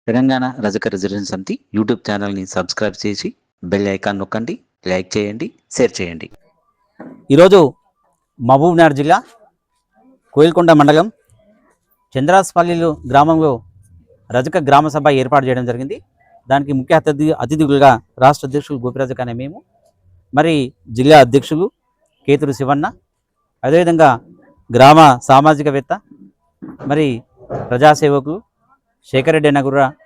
తెలంగాణ రజక రిజర్వేషన్ సమితి యూట్యూబ్ ఛానల్ని సబ్స్క్రైబ్ చేసి బెల్ ఐకాన్ నొక్కండి, లైక్ చేయండి, షేర్ చేయండి. ఈరోజు మహబూబ్నగర్ జిల్లా కోయిల్కొండ మండలం చంద్రాస్పల్లి గ్రామంలో రజక గ్రామ సభ ఏర్పాటు చేయడం జరిగింది. దానికి ముఖ్య అతిథులుగా రాష్ట్ర అధ్యక్షులు గోపిరాజక్ అనే మేము, మరి జిల్లా అధ్యక్షులు కేతురు శివన్న, అదేవిధంగా గ్రామ సామాజికవేత్త, మరి ప్రజాసేవకులు శేఖర్ రెడ్డి అన్న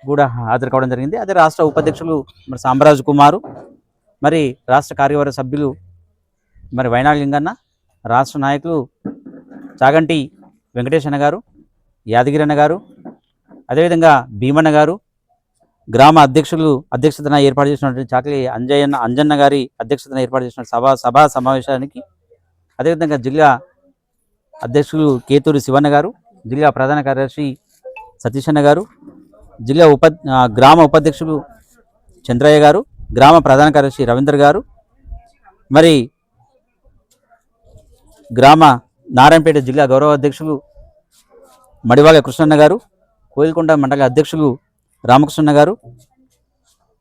కూడా హాజరు కావడం జరిగింది. అదే రాష్ట్ర ఉపాధ్యక్షులు మరి సాంబరాజు కుమారు, మరి రాష్ట్ర కార్యవర్గ సభ్యులు మరి వైనాలింగన్న, రాష్ట్ర నాయకులు చాగంటి వెంకటేశన్న గారు, యాదగిరన్న గారు, అదేవిధంగా భీమన్న గారు, గ్రామ అధ్యక్షతన ఏర్పాటు చేసినటువంటి చాకలి అంజన్న గారి అధ్యక్షతన ఏర్పాటు చేసిన సభా సమావేశానికి, అదేవిధంగా జిల్లా అధ్యక్షులు కేతూరి శివన్న గారు, జిల్లా ప్రధాన కార్యదర్శి సతీషన్న గారు, జిల్లా గ్రామ ఉపాధ్యక్షులు చంద్రయ్య గారు, గ్రామ ప్రధాన కార్యదర్శి రవీందర్ గారు, మరి గ్రామ నారాయణపేట జిల్లా గౌరవ అధ్యక్షులు మడివాల కృష్ణన్న గారు, కోయిల్కొండ మండల అధ్యక్షులు రామకృష్ణన్న గారు,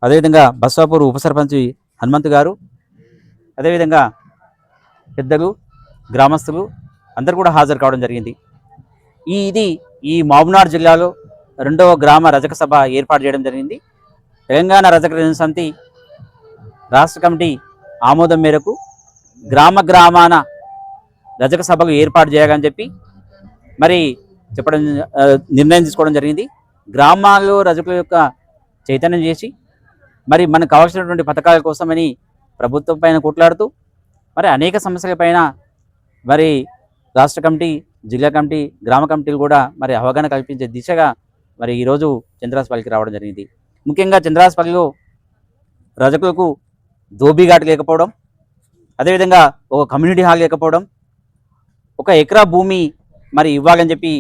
అదేవిధంగా బస్వాపూర్ ఉప సర్పంచ్ హనుమంతు గారు, అదేవిధంగా పెద్దలు, గ్రామస్తులు అందరూ కూడా హాజరు కావడం జరిగింది. ఈ మహబూబ్నగర్ జిల్లాలో 2వ గ్రామ రజక సభ ఏర్పాటు చేయడం జరిగింది. తెలంగాణ రజక రిజర్వేషన్ సమితి రాష్ట్ర కమిటీ ఆమోదం మేరకు గ్రామాన రజక సభలు ఏర్పాటు చేయాలని చెప్పి మరి నిర్ణయం తీసుకోవడం జరిగింది. గ్రామాల్లో రజకుల యొక్క చైతన్యం చేసి మరి మనకు కావాల్సినటువంటి పథకాల కోసమని ప్రభుత్వం పైన కొట్లాడుతూ మరి అనేక సమస్యలపైన మరి రాష్ట్ర కమిటీ, జిల్లా కమిటీ, గ్రామ కమిటీలు కూడా మరి అవగాహన కల్పించే దిశగా మరి ఈరోజు చంద్రాస్పల్లికి రావడం జరిగింది. ముఖ్యంగా చంద్రాస్పల్లిలో రజకులకు దోబీఘాట్ లేకపోవడం, అదేవిధంగా ఒక కమ్యూనిటీ హాల్ లేకపోవడం, 1 ఎకరా భూమి మరి ఇవ్వాలని చెప్పి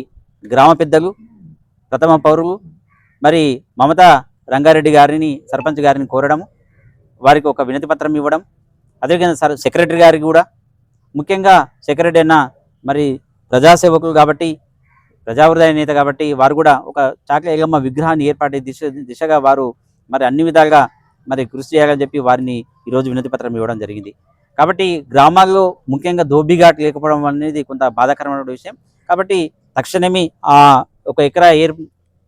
గ్రామ పెద్దలు, ప్రథమ పౌరులు మరి మమతా రంగారెడ్డి గారిని, సర్పంచ్ గారిని కోరడము, వారికి ఒక వినతి పత్రం ఇవ్వడం, అదేవిధంగా సెక్రటరీ గారికి కూడా, ముఖ్యంగా సెక్రటరీ అన్న మరి ప్రజాసేవకులు కాబట్టి, ప్రజావృదయ నేత కాబట్టి వారు కూడా ఒక చాకలి ఐలమ్మ విగ్రహాన్ని ఏర్పాటు దిశగా వారు మరి అన్ని విధాలుగా మరి కృషి చేయాలని చెప్పి వారిని ఈరోజు వినతి పత్రం ఇవ్వడం జరిగింది. కాబట్టి గ్రామాల్లో ముఖ్యంగా దోబీఘాట్ లేకపోవడం అనేది కొంత బాధాకరమైన విషయం. కాబట్టి తక్షణమే 1 ఎకరా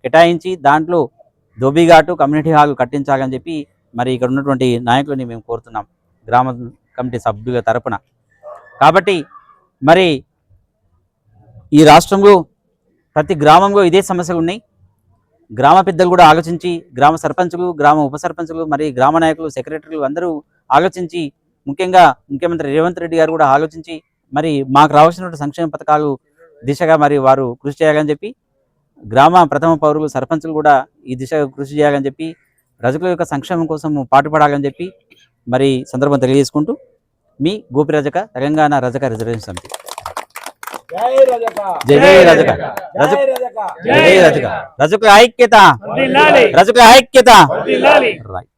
కేటాయించి దాంట్లో దోబీఘాటు, కమ్యూనిటీ హాల్ కట్టించాలని చెప్పి మరి ఇక్కడ ఉన్నటువంటి నాయకులని మేము కోరుతున్నాం గ్రామ కమిటీ సభ్యుల తరపున. కాబట్టి మరి ఈ రాష్ట్రంలో ప్రతి గ్రామంలో ఇదే సమస్యలు ఉన్నాయి. గ్రామ పెద్దలు కూడా ఆలోచించి, గ్రామ సర్పంచులు, గ్రామ ఉప సర్పంచులు, మరి గ్రామ నాయకులు, సెక్రటరీలు అందరూ ఆలోచించి, ముఖ్యంగా ముఖ్యమంత్రి రేవంత్ రెడ్డి గారు కూడా ఆలోచించి మరి మాకు రావాల్సినటువంటి సంక్షేమ పథకాలు దిశగా మరి వారు కృషి చేయాలని చెప్పి, గ్రామ ప్రథమ పౌరులు, సర్పంచులు కూడా ఈ దిశగా కృషి చేయాలని చెప్పి, రజకుల యొక్క సంక్షేమం కోసం పాటుపడాలని చెప్పి మరి సందర్భం తెలియజేసుకుంటూ మీ గోపిరాజక, తెలంగాణ రజక రిజర్వేషన్ సమితి. జై రజక, రజకుల ఐక్యత, రజకుల ఐక్యత. రైట్.